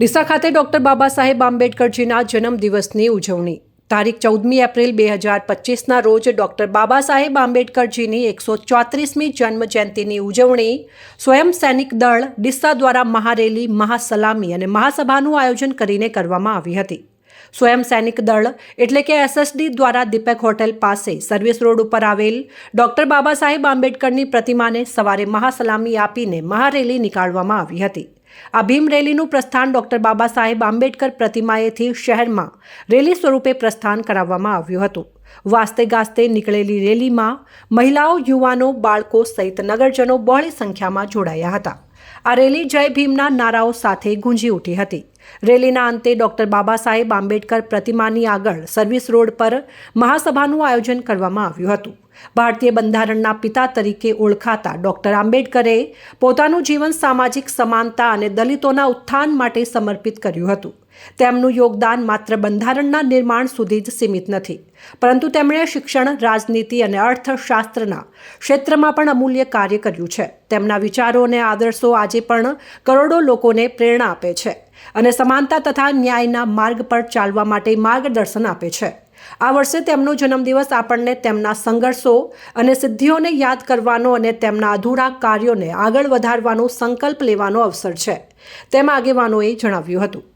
ડીસા ખાતે ડૉક્ટર બાબા સાહેબ આંબેડકરજીના જન્મદિવસની ઉજવણી તારીખ 14 એપ્રિલ 2025ના રોજ ડૉક્ટર બાબા સાહેબ આંબેડકરજીની 134મી જન્મજયંતિની ઉજવણી સ્વયં સૈનિક દળ ડીસા દ્વારા મહારેલી, મહાસલામી અને મહાસભાનું આયોજન કરીને કરવામાં આવી હતી। સ્વયં સૈનિક દળ એટલે કે એસએસડી દ્વારા દીપક હોટેલ પાસે સર્વિસ રોડ ઉપર આવેલ ડૉક્ટર બાબા સાહેબ આંબેડકરની પ્રતિમાને સવારે મહાસલામી આપીને મહારેલી નીકાળવામાં આવી હતી। આ ભીમ રેલીનું પ્રસ્થાન ડૉક્ટર બાબા સાહેબ આંબેડકર પ્રતિમાએથી શહેરમાં રેલી સ્વરૂપે પ્રસ્થાન કરાવવામાં આવ્યું હતું। વાસ્તે ગાસ્તે નીકળેલી રેલીમાં મહિલાઓ, યુવાનો, બાળકો સહિત નગરજનો બહોળી સંખ્યામાં જોડાયા હતા। આ રેલી જય ભીમના નારાઓ સાથે ગુંજી ઉઠી હતી। રેલીના અંતે ડૉક્ટર બાબા સાહેબ આંબેડકર પ્રતિમાની આગળ સર્વિસ રોડ પર મહાસભાનું આયોજન કરવામાં આવ્યું હતું। ભારતીય બંધારણના પિતા તરીકે ઓળખાતા ડૉક્ટર આંબેડકરે પોતાનું જીવન સામાજિક સમાનતા અને દલિતોના ઉત્થાન માટે સમર્પિત કર્યું હતું। તેમનું યોગદાન માત્ર બંધારણના નિર્માણ સુધી જ સીમિત નથી, પરંતુ તેમણે શિક્ષણ, રાજનીતિ અને અર્થશાસ્ત્રના ક્ષેત્રમાં પણ અમૂલ્ય કાર્ય કર્યું છે। તેમના વિચારો અને આદર્શો આજે પણ કરોડો લોકોને પ્રેરણા આપે છે અને સમાનતા તથા ન્યાયના માર્ગ પર ચાલવા માટે માર્ગદર્શન આપે છે। આ વર્ષે તેમનો જન્મદિવસ આપણને તેમના સંઘર્ષો અને સિદ્ધિઓને યાદ કરવાનો અને તેમના અધૂરા કાર્યોને આગળ વધારવાનો સંકલ્પ લેવાનો અવસર છે, તેમ આગેવાનોએ જણાવ્યું હતું।